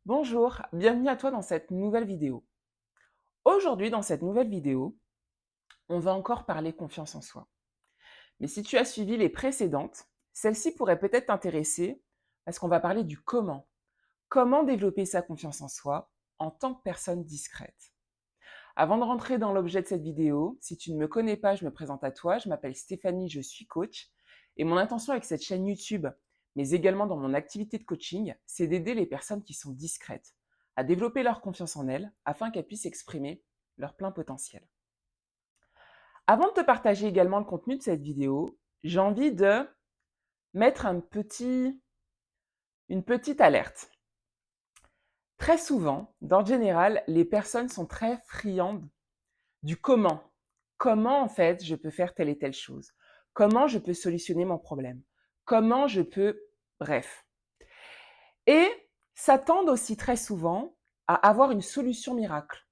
Bonjour, bienvenue à toi dans cette nouvelle vidéo. Aujourd'hui, dans cette nouvelle vidéo, on va encore parler confiance en soi. Mais si tu as suivi les précédentes, celle-ci pourrait peut-être t'intéresser parce qu'on va parler du comment. Comment développer sa confiance en soi en tant que personne discrète. Avant de rentrer dans l'objet de cette vidéo, si tu ne me connais pas, je me présente à toi. Je m'appelle Stéphanie, je suis coach. Et mon intention avec cette chaîne YouTube, mais également dans mon activité de coaching, c'est d'aider les personnes qui sont discrètes à développer leur confiance en elles afin qu'elles puissent exprimer leur plein potentiel. Avant de te partager également le contenu de cette vidéo, j'ai envie de mettre une petite alerte. Très souvent, d'ordre général, les personnes sont très friandes du comment. Comment, en fait, je peux faire telle et telle chose? Comment je peux solutionner mon problème? Comment je peux... Bref. Et s'attendent aussi très souvent à avoir une solution miracle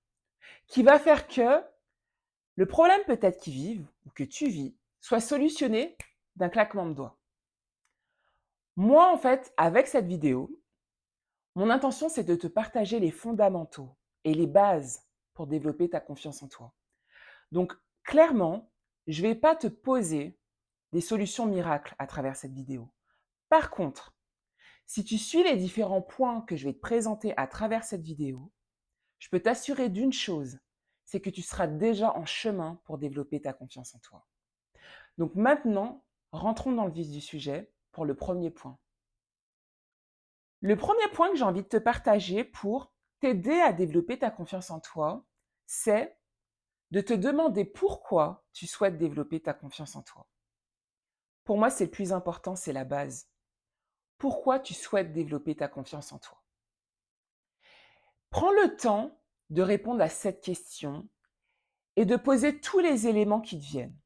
qui va faire que le problème peut-être qu'ils vivent ou que tu vis soit solutionné d'un claquement de doigts. Moi, en fait, avec cette vidéo, mon intention, c'est de te partager les fondamentaux et les bases pour développer ta confiance en toi. Donc, clairement, je ne vais pas te poser des solutions miracles à travers cette vidéo. Par contre, si tu suis les différents points que je vais te présenter à travers cette vidéo, je peux t'assurer d'une chose, c'est que tu seras déjà en chemin pour développer ta confiance en toi. Donc maintenant, rentrons dans le vif du sujet pour le premier point. Le premier point que j'ai envie de te partager pour t'aider à développer ta confiance en toi, c'est de te demander pourquoi tu souhaites développer ta confiance en toi. Pour moi, c'est le plus important, c'est la base. Pourquoi tu souhaites développer ta confiance en toi? Prends le temps de répondre à cette question et de poser tous les éléments qui te viennent.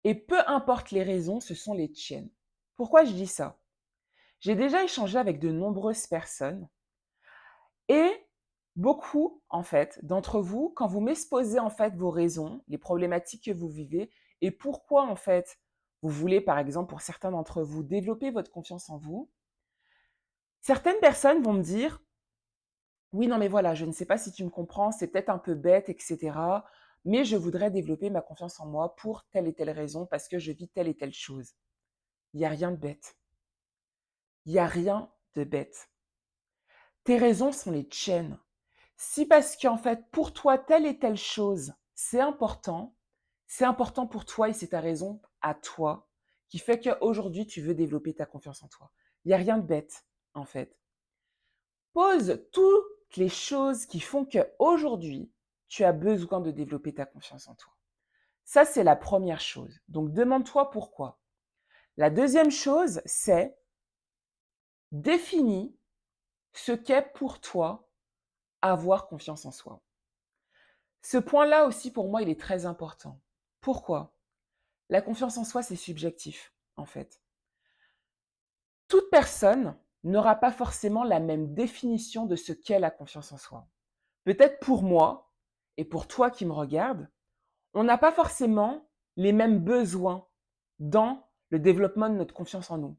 Et peu importe les raisons, ce sont les tiennes. Pourquoi je dis ça? J'ai déjà échangé avec de nombreuses personnes et beaucoup, en fait, d'entre vous, quand vous m'exposez, en fait, vos raisons, les problématiques que vous vivez et pourquoi, en fait, vous voulez, par exemple, pour certains d'entre vous, développer votre confiance en vous, certaines personnes vont me dire, oui, non, mais voilà, je ne sais pas si tu me comprends, c'est peut-être un peu bête, etc. Mais je voudrais développer ma confiance en moi pour telle et telle raison, parce que je vis telle et telle chose. Il n'y a rien de bête. Il n'y a rien de bête. Tes raisons sont les tiennes. Si parce qu'en fait, pour toi, telle et telle chose, c'est important pour toi et c'est ta raison à toi qui fait qu'aujourd'hui, tu veux développer ta confiance en toi. Il n'y a rien de bête, en fait. Pose toutes les choses qui font qu'aujourd'hui, tu as besoin de développer ta confiance en toi. Ça, c'est la première chose. Donc, demande-toi pourquoi. La deuxième chose, c'est définis ce qu'est pour toi avoir confiance en soi. Ce point-là aussi, pour moi, il est très important. Pourquoi? La confiance en soi, c'est subjectif, en fait. Toute personne n'aura pas forcément la même définition de ce qu'est la confiance en soi. Peut-être pour moi et pour toi qui me regardes, on n'a pas forcément les mêmes besoins dans le développement de notre confiance en nous.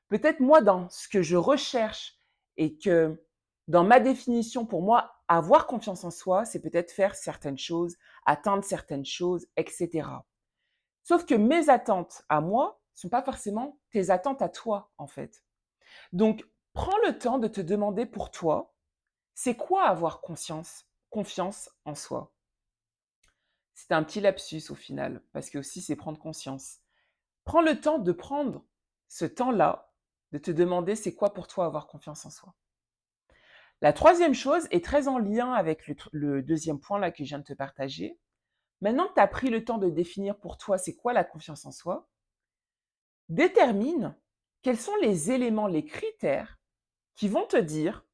Peut-être moi, dans ce que je recherche et que dans ma définition, pour moi, avoir confiance en soi, c'est peut-être faire certaines choses, atteindre certaines choses, etc. Sauf que mes attentes à moi ne sont pas forcément tes attentes à toi, en fait. Donc, prends le temps de te demander pour toi, c'est quoi avoir confiance en soi? C'est un petit lapsus au final, parce que aussi c'est prendre conscience. Prends le temps de prendre ce temps-là, de te demander c'est quoi pour toi avoir confiance en soi. La troisième chose est très en lien avec le deuxième point là que je viens de te partager. Maintenant que tu as pris le temps de définir pour toi c'est quoi la confiance en soi, détermine quels sont les éléments, les critères qui vont te dire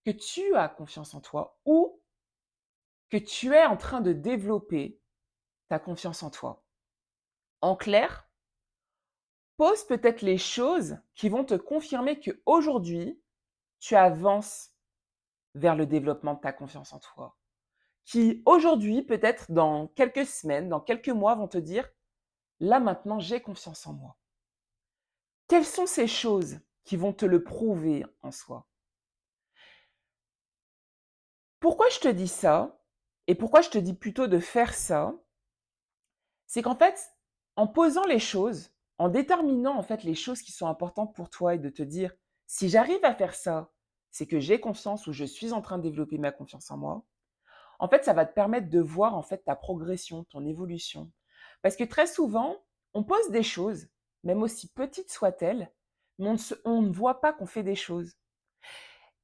que tu as confiance en toi ou que tu es en train de développer ta confiance en toi. En clair, pose peut-être les choses qui vont te confirmer qu'aujourd'hui, tu avances vers le développement de ta confiance en toi. Qui aujourd'hui, peut-être dans quelques semaines, dans quelques mois, vont te dire, là maintenant, j'ai confiance en moi. Quelles sont ces choses qui vont te le prouver en soi? Pourquoi je te dis ça et pourquoi je te dis plutôt de faire ça? C'est qu'en fait, en posant les choses, en déterminant en fait les choses qui sont importantes pour toi et de te dire: «Si j'arrive à faire ça, c'est que j'ai confiance ou je suis en train de développer ma confiance en moi». En fait, ça va te permettre de voir en fait ta progression, ton évolution. Parce que très souvent, on pose des choses, même aussi petites soient-elles, mais on ne voit pas qu'on fait des choses.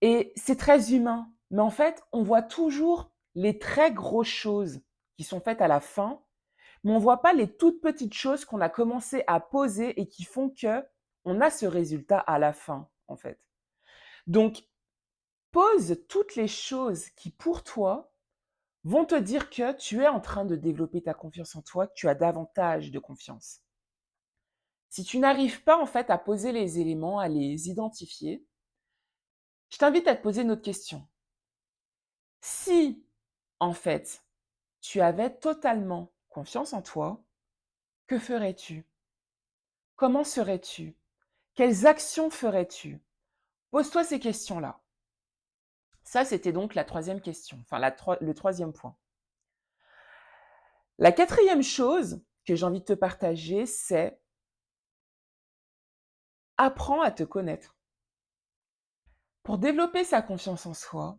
Et c'est très humain. Mais en fait, on voit toujours les très grosses choses qui sont faites à la fin, mais on voit pas les toutes petites choses qu'on a commencé à poser et qui font que on a ce résultat à la fin, en fait. Donc, pose toutes les choses qui, pour toi, vont te dire que tu es en train de développer ta confiance en toi, que tu as davantage de confiance. Si tu n'arrives pas, en fait, à poser les éléments, à les identifier, je t'invite à te poser une autre question. Si, en fait, tu avais totalement confiance en toi, que ferais-tu? Comment serais-tu? Quelles actions ferais-tu? Pose-toi ces questions-là. Ça, c'était donc la troisième question, enfin le troisième point. La quatrième chose que j'ai envie de te partager, c'est apprends à te connaître. Pour développer sa confiance en soi,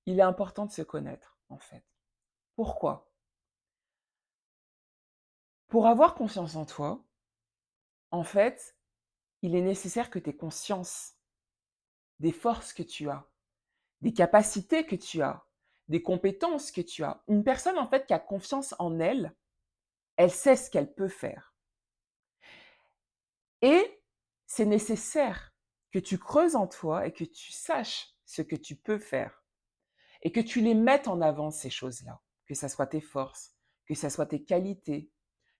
il est important de se connaître, en fait. Pourquoi? Pour avoir confiance en toi, en fait, il est nécessaire que tu aies conscience des forces que tu as, des capacités que tu as, des compétences que tu as. Une personne, en fait, qui a confiance en elle, elle sait ce qu'elle peut faire. Et c'est nécessaire que tu creuses en toi et que tu saches ce que tu peux faire et que tu les mettes en avant, ces choses-là, que ça soit tes forces, que ça soit tes qualités,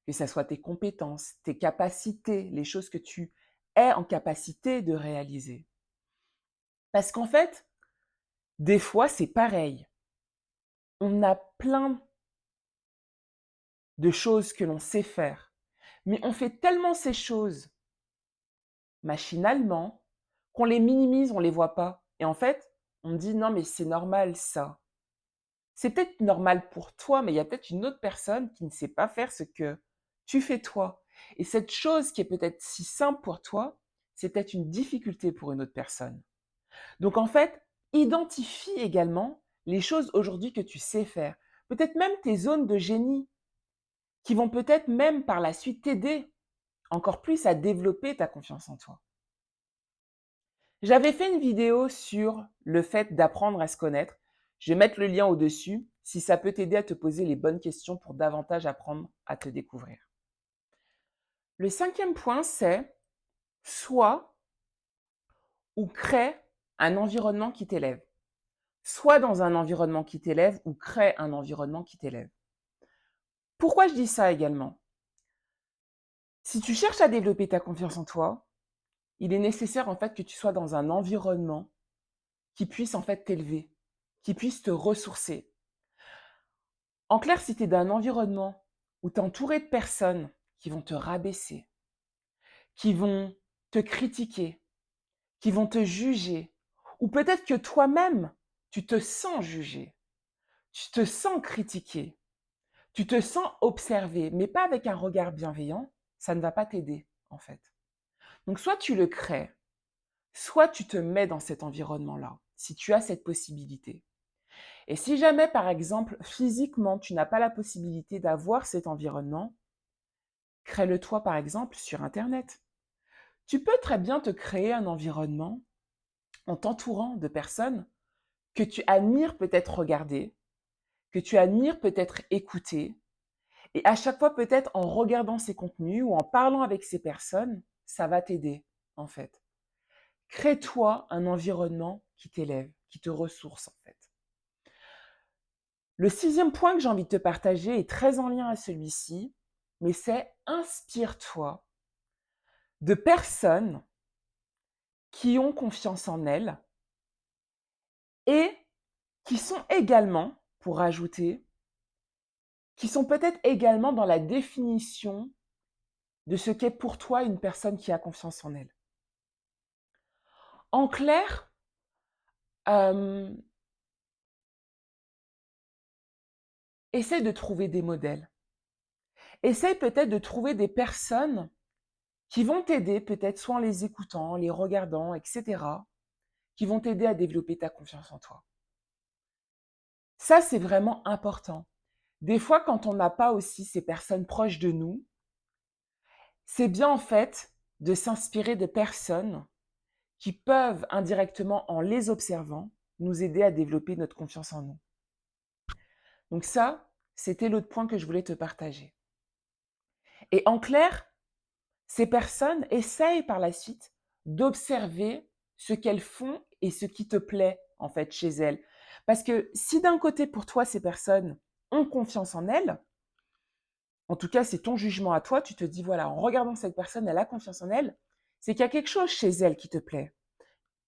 que ça soit tes compétences, tes capacités, les choses que tu es en capacité de réaliser. Parce qu'en fait, des fois, c'est pareil. On a plein de choses que l'on sait faire, mais on fait tellement ces choses machinalement qu'on les minimise, on les voit pas. Et en fait, on dit non, mais c'est normal ça. C'est peut-être normal pour toi, mais il y a peut-être une autre personne qui ne sait pas faire ce que tu fais toi. Et cette chose qui est peut-être si simple pour toi, c'est peut-être une difficulté pour une autre personne. Donc en fait, identifie également les choses aujourd'hui que tu sais faire. Peut-être même tes zones de génie qui vont peut-être même par la suite t'aider encore plus à développer ta confiance en toi. J'avais fait une vidéo sur le fait d'apprendre à se connaître. Je vais mettre le lien au-dessus si ça peut t'aider à te poser les bonnes questions pour davantage apprendre à te découvrir. Le cinquième point, c'est sois ou crée un environnement qui t'élève. Sois dans un environnement qui t'élève ou crée un environnement qui t'élève. Pourquoi je dis ça également? Si tu cherches à développer ta confiance en toi, il est nécessaire en fait que tu sois dans un environnement qui puisse en fait t'élever, qui puisse te ressourcer. En clair, si tu es dans un environnement où tu es entouré de personnes qui vont te rabaisser, qui vont te critiquer, qui vont te juger, ou peut-être que toi-même, tu te sens jugé, tu te sens critiqué, tu te sens observé, mais pas avec un regard bienveillant, ça ne va pas t'aider, en fait. Donc, soit tu le crées, soit tu te mets dans cet environnement-là, si tu as cette possibilité. Et si jamais, par exemple, physiquement, tu n'as pas la possibilité d'avoir cet environnement, crée-le toi, par exemple, sur Internet. Tu peux très bien te créer un environnement en t'entourant de personnes que tu admires peut-être regarder, que tu admires peut-être écouter. Et à chaque fois, peut-être en regardant ces contenus ou en parlant avec ces personnes, ça va t'aider, en fait. Crée-toi un environnement qui t'élève, qui te ressource, en fait. Le sixième point que j'ai envie de te partager est très en lien à celui-ci, mais c'est inspire-toi de personnes qui ont confiance en elles et qui sont également, pour ajouter, qui sont peut-être également dans la définition de ce qu'est pour toi une personne qui a confiance en elle. En clair, euh, essaie de trouver des modèles. Essaie peut-être de trouver des personnes qui vont t'aider, peut-être soit en les écoutant, les regardant, etc., qui vont t'aider à développer ta confiance en toi. Ça, c'est vraiment important. Des fois, quand on n'a pas aussi ces personnes proches de nous, c'est bien en fait de s'inspirer de personnes qui peuvent indirectement, en les observant, nous aider à développer notre confiance en nous. Donc ça, c'était l'autre point que je voulais te partager. Et en clair, ces personnes essayent par la suite d'observer ce qu'elles font et ce qui te plaît en fait chez elles. Parce que si d'un côté pour toi ces personnes ont confiance en elles, en tout cas c'est ton jugement à toi, tu te dis voilà, en regardant cette personne, elle a confiance en elle, c'est qu'il y a quelque chose chez elle qui te plaît.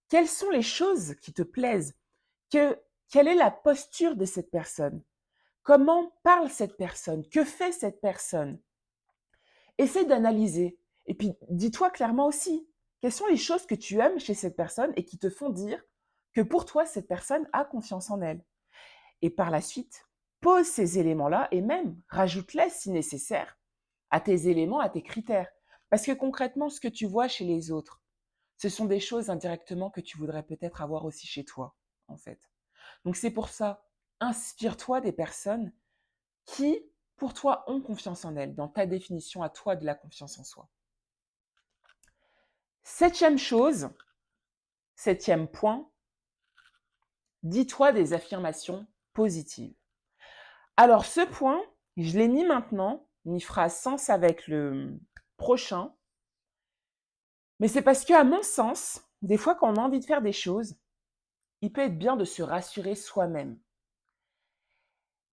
Quelles sont les choses qui te plaisent? Quelle est la posture de cette personne? Comment parle cette personne? Que fait cette personne? Essaie d'analyser. Et puis, dis-toi clairement aussi, quelles sont les choses que tu aimes chez cette personne et qui te font dire que pour toi, cette personne a confiance en elle. Et par la suite, pose ces éléments-là et même rajoute-les si nécessaire à tes éléments, à tes critères. Parce que concrètement, ce que tu vois chez les autres, ce sont des choses indirectement que tu voudrais peut-être avoir aussi chez toi, en fait. Donc c'est pour ça, inspire-toi des personnes qui, pour toi, ont confiance en elles, dans ta définition à toi de la confiance en soi. Septième chose, septième point, dis-toi des affirmations positives. Alors ce point, je l'ai mis maintenant, il fera sens avec le prochain, mais c'est parce que, à mon sens, des fois quand on a envie de faire des choses, il peut être bien de se rassurer soi-même.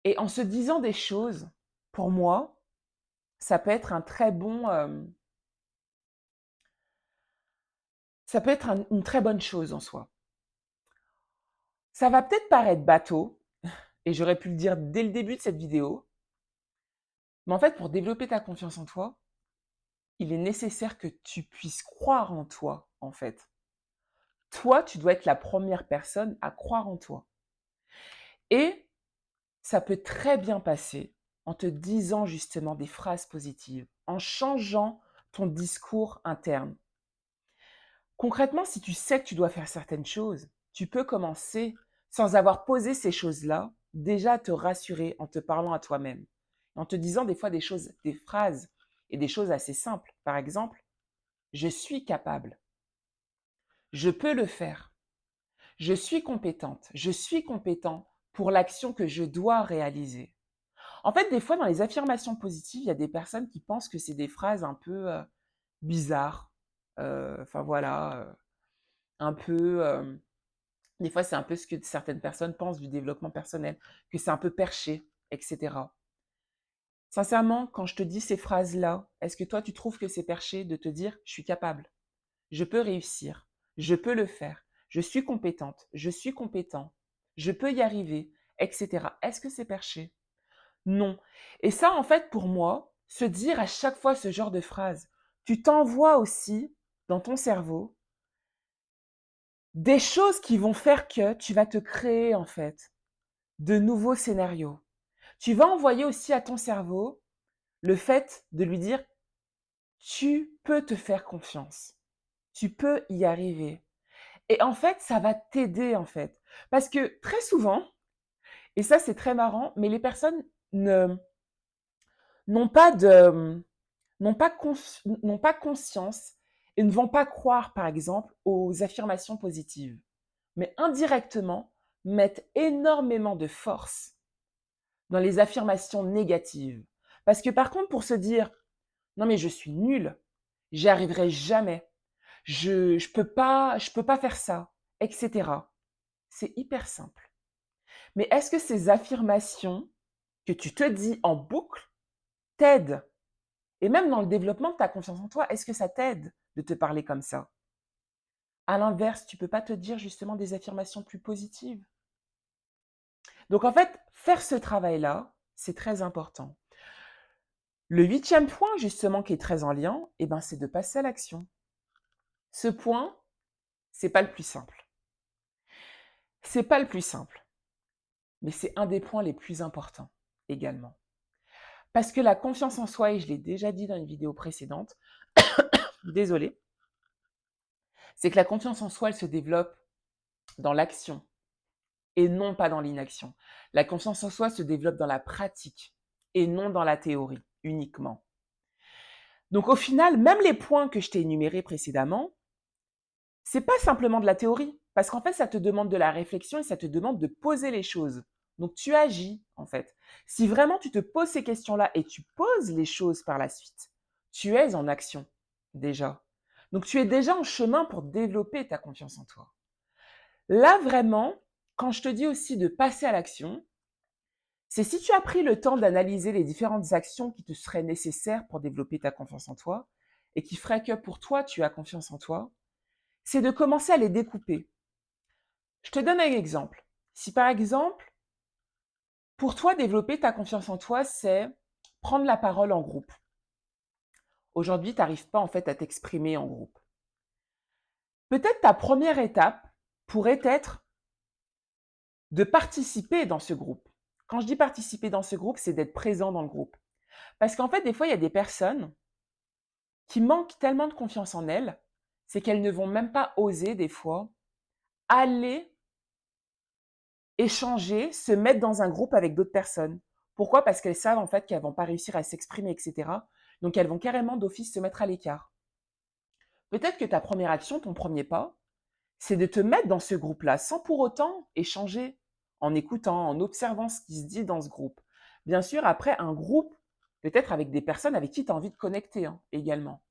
Et en se disant des choses, pour moi, ça peut être un très bon, ça peut être une très bonne chose en soi. Ça va peut-être paraître bateau, et j'aurais pu le dire dès le début de cette vidéo, mais en fait, pour développer ta confiance en toi, il est nécessaire que tu puisses croire en toi, en fait. Toi, tu dois être la première personne à croire en toi. Et ça peut très bien passer en te disant justement des phrases positives, en changeant ton discours interne. Concrètement, si tu sais que tu dois faire certaines choses, tu peux commencer, sans avoir posé ces choses-là, déjà à te rassurer en te parlant à toi-même, en te disant des fois des choses, des phrases et des choses assez simples. Par exemple, je suis capable, je peux le faire, je suis compétente, je suis compétent pour l'action que je dois réaliser. En fait, des fois, dans les affirmations positives, il y a des personnes qui pensent que c'est des phrases un peu bizarres. Enfin voilà, un peu. Des fois, c'est un peu ce que certaines personnes pensent du développement personnel, que c'est un peu perché, etc. Sincèrement, quand je te dis ces phrases-là, est-ce que toi, tu trouves que c'est perché de te dire je suis capable, je peux réussir, je peux le faire, je suis compétente, je suis compétent, je peux y arriver, etc. Est-ce que c'est perché? Non. Et ça, en fait, pour moi, se dire à chaque fois ce genre de phrase, tu t'envoies aussi dans ton cerveau des choses qui vont faire que tu vas te créer, en fait, de nouveaux scénarios. Tu vas envoyer aussi à ton cerveau le fait de lui dire, tu peux te faire confiance. Tu peux y arriver. Et en fait, ça va t'aider, en fait. Parce que très souvent, et ça c'est très marrant, mais les personnes ne, n'ont pas de, n'ont pas conscience et ne vont pas croire, par exemple, aux affirmations positives. Mais indirectement, mettent énormément de force dans les affirmations négatives. Parce que par contre, pour se dire, non mais je suis nul, j'y arriverai jamais, je peux pas faire ça, etc. C'est hyper simple. Mais est-ce que ces affirmations que tu te dis en boucle t'aident? Et même dans le développement de ta confiance en toi, est-ce que ça t'aide de te parler comme ça? À l'inverse, tu peux pas te dire justement des affirmations plus positives. Donc en fait, faire ce travail-là, c'est très important. Le huitième point, justement, qui est très en lien, eh ben, c'est de passer à l'action. Ce point, c'est pas le plus simple. C'est pas le plus simple, mais c'est un des points les plus importants. également. Parce que la confiance en soi, et je l'ai déjà dit dans une vidéo précédente, désolée, c'est que la confiance en soi, elle se développe dans l'action et non pas dans l'inaction. La confiance en soi se développe dans la pratique et non dans la théorie uniquement. Donc au final, même les points que je t'ai énumérés précédemment, c'est pas simplement de la théorie, parce qu'en fait, ça te demande de la réflexion et ça te demande de poser les choses. Donc tu agis en fait. Si vraiment tu te poses ces questions-là et tu poses les choses par la suite, tu es en action déjà. Donc tu es déjà en chemin pour développer ta confiance en toi. Là vraiment, quand je te dis aussi de passer à l'action, c'est si tu as pris le temps d'analyser les différentes actions qui te seraient nécessaires pour développer ta confiance en toi et qui feraient que pour toi tu as confiance en toi, c'est de commencer à les découper. Je te donne un exemple. Si par exemple, pour toi, développer ta confiance en toi, c'est prendre la parole en groupe. Aujourd'hui, tu n'arrives pas en fait à t'exprimer en groupe. Peut-être ta première étape pourrait être de participer dans ce groupe. Quand je dis participer dans ce groupe, c'est d'être présent dans le groupe. Parce qu'en fait, des fois, il y a des personnes qui manquent tellement de confiance en elles, c'est qu'elles ne vont même pas oser, des fois, aller échanger, se mettre dans un groupe avec d'autres personnes. Pourquoi? Parce qu'elles savent en fait qu'elles vont pas réussir à s'exprimer, etc. Donc elles vont carrément d'office se mettre à l'écart. Peut-être que ta première action, ton premier pas, c'est de te mettre dans ce groupe-là sans pour autant échanger, en écoutant, en observant ce qui se dit dans ce groupe. Bien sûr, après, un groupe, peut-être avec des personnes avec qui tu as envie de connecter également.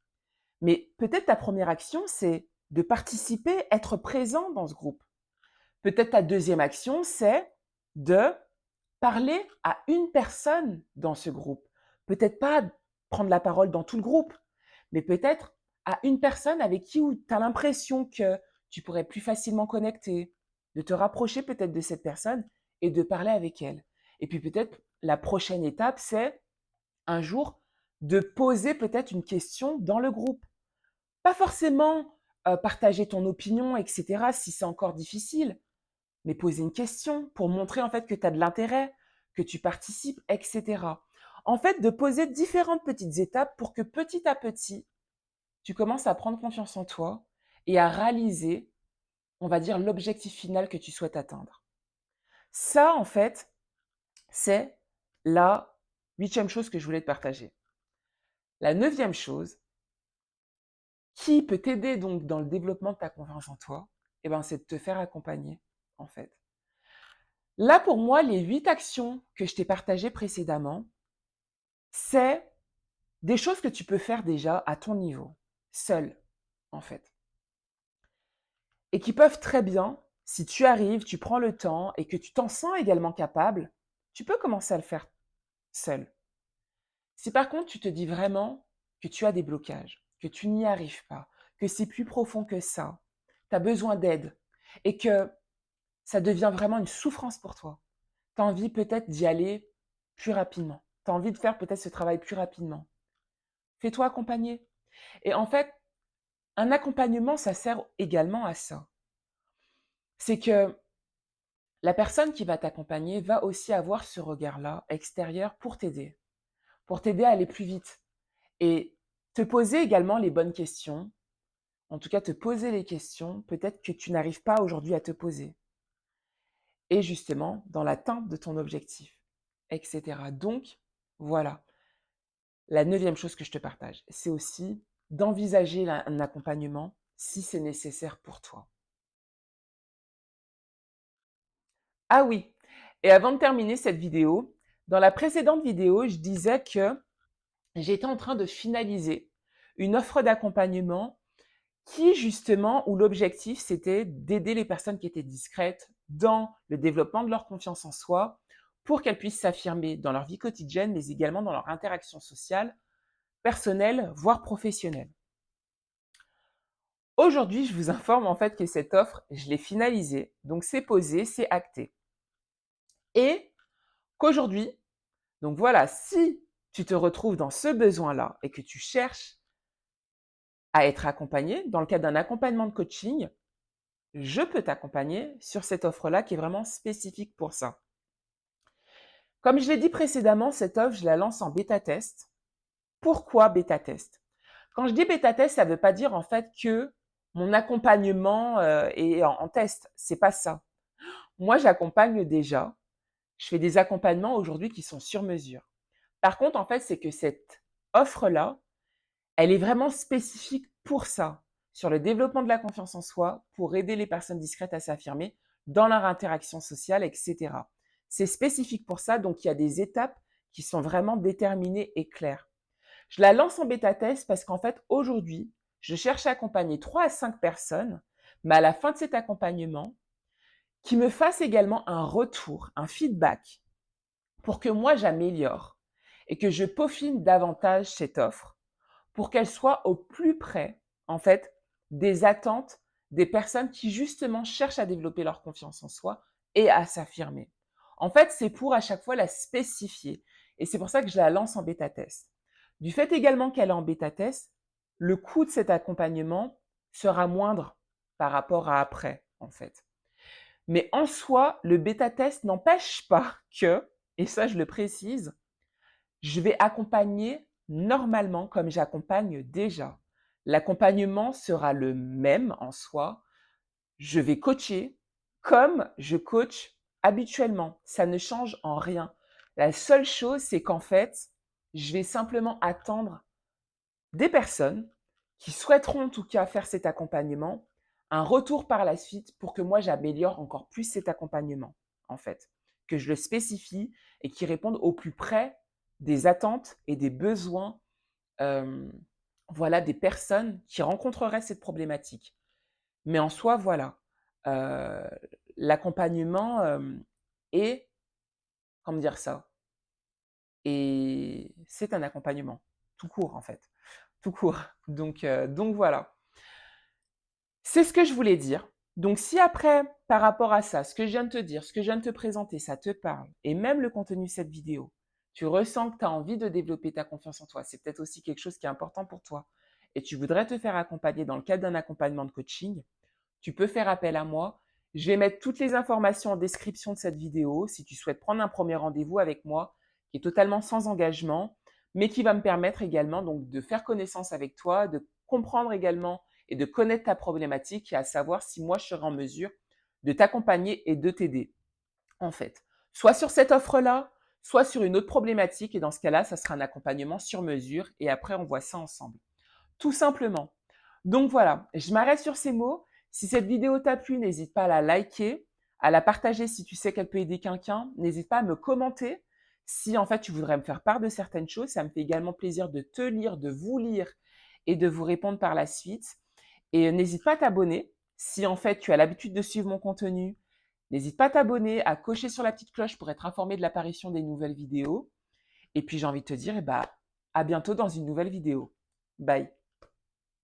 Mais peut-être ta première action, c'est de participer, être présent dans ce groupe. Peut-être ta deuxième action, c'est de parler à une personne dans ce groupe. Peut-être pas prendre la parole dans tout le groupe, mais peut-être à une personne avec qui tu as l'impression que tu pourrais plus facilement connecter, de te rapprocher peut-être de cette personne et de parler avec elle. Et puis peut-être la prochaine étape, c'est un jour de poser peut-être une question dans le groupe. Pas forcément partager ton opinion, etc., si c'est encore difficile, mais poser une question pour montrer en fait que tu as de l'intérêt, que tu participes, etc. En fait, de poser différentes petites étapes pour que petit à petit, tu commences à prendre confiance en toi et à réaliser, on va dire, l'objectif final que tu souhaites atteindre. Ça, en fait, c'est la 8e chose que je voulais te partager. La 9e chose, qui peut t'aider donc dans le développement de ta confiance en toi, eh ben, c'est de te faire accompagner, en fait. Là, pour moi, les 8 actions que je t'ai partagées précédemment, c'est des choses que tu peux faire déjà à ton niveau, seul, en fait. Et qui peuvent très bien, si tu arrives, tu prends le temps et que tu t'en sens également capable, tu peux commencer à le faire seul. Si par contre, tu te dis vraiment que tu as des blocages, que tu n'y arrives pas, que c'est plus profond que ça, tu as besoin d'aide et que ça devient vraiment une souffrance pour toi, tu as envie peut-être d'y aller plus rapidement. Tu as envie de faire peut-être ce travail plus rapidement. Fais-toi accompagner. Et en fait, un accompagnement, ça sert également à ça. C'est que la personne qui va t'accompagner va aussi avoir ce regard-là extérieur pour t'aider à aller plus vite et te poser également les bonnes questions. En tout cas, te poser les questions peut-être que tu n'arrives pas aujourd'hui à te poser. Et justement, dans l'atteinte de ton objectif, etc. Donc, voilà. La 9e chose que je te partage, c'est aussi d'envisager un accompagnement si c'est nécessaire pour toi. Ah oui, et avant de terminer cette vidéo, dans la précédente vidéo, je disais que j'étais en train de finaliser une offre d'accompagnement qui justement, où l'objectif c'était d'aider les personnes qui étaient discrètes dans le développement de leur confiance en soi pour qu'elles puissent s'affirmer dans leur vie quotidienne, mais également dans leur interaction sociale, personnelle, voire professionnelle. Aujourd'hui, je vous informe en fait que cette offre, je l'ai finalisée, donc c'est posé, c'est acté. Et qu'aujourd'hui, donc voilà, si tu te retrouves dans ce besoin-là et que tu cherches à être accompagné, dans le cadre d'un accompagnement de coaching, je peux t'accompagner sur cette offre-là qui est vraiment spécifique pour ça. Comme je l'ai dit précédemment, cette offre, je la lance en bêta-test. Pourquoi bêta-test? Quand je dis bêta-test, ça ne veut pas dire en fait que mon accompagnement est en test. C'est pas ça. Moi, j'accompagne déjà. Je fais des accompagnements aujourd'hui qui sont sur mesure. Par contre, en fait, c'est que cette offre-là, elle est vraiment spécifique pour ça, sur le développement de la confiance en soi, pour aider les personnes discrètes à s'affirmer dans leur interaction sociale, etc. C'est spécifique pour ça, donc il y a des étapes qui sont vraiment déterminées et claires. Je la lance en bêta-test parce qu'en fait, aujourd'hui, je cherche à accompagner 3 à 5 personnes, mais à la fin de cet accompagnement, qui me fassent également un retour, un feedback, pour que moi j'améliore et que je peaufine davantage cette offre pour qu'elle soit au plus près, en fait, des attentes des personnes qui justement cherchent à développer leur confiance en soi et à s'affirmer. En fait, c'est pour à chaque fois la spécifier et c'est pour ça que je la lance en bêta-test. Du fait également qu'elle est en bêta-test, le coût de cet accompagnement sera moindre par rapport à après, en fait. Mais en soi, le bêta-test n'empêche pas que, et ça je le précise, je vais accompagner normalement comme j'accompagne déjà. L'accompagnement sera le même en soi. Je vais coacher comme je coach habituellement. Ça ne change en rien. La seule chose, c'est qu'en fait, je vais simplement attendre des personnes qui souhaiteront en tout cas faire cet accompagnement, un retour par la suite pour que moi j'améliore encore plus cet accompagnement, en fait, que je le spécifie et qui réponde au plus près des attentes et des besoins, euh, voilà, des personnes qui rencontreraient cette problématique. Mais en soi, voilà, euh, l'accompagnement est, comment dire ça, et c'est un accompagnement tout court en fait, tout court. Donc voilà. C'est ce que je voulais dire. Donc si après, par rapport à ça, ce que je viens de te dire, ce que je viens de te présenter, ça te parle, et même le contenu de cette vidéo, tu ressens que tu as envie de développer ta confiance en toi, c'est peut-être aussi quelque chose qui est important pour toi, et tu voudrais te faire accompagner dans le cadre d'un accompagnement de coaching, tu peux faire appel à moi. Je vais mettre toutes les informations en description de cette vidéo si tu souhaites prendre un premier rendez-vous avec moi, qui est totalement sans engagement, mais qui va me permettre également donc de faire connaissance avec toi, de comprendre également et de connaître ta problématique et à savoir si moi je serai en mesure de t'accompagner et de t'aider, en fait. Soit sur cette offre-là, soit sur une autre problématique et dans ce cas-là, ça sera un accompagnement sur mesure et après on voit ça ensemble. Tout simplement. Donc voilà, je m'arrête sur ces mots. Si cette vidéo t'a plu, n'hésite pas à la liker, à la partager si tu sais qu'elle peut aider quelqu'un. N'hésite pas à me commenter si en fait tu voudrais me faire part de certaines choses. Ça me fait également plaisir de te lire, de vous lire et de vous répondre par la suite. Et n'hésite pas à t'abonner si en fait tu as l'habitude de suivre mon contenu. N'hésite pas à t'abonner, à cocher sur la petite cloche pour être informé de l'apparition des nouvelles vidéos. Et puis j'ai envie de te dire, à bientôt dans une nouvelle vidéo. Bye.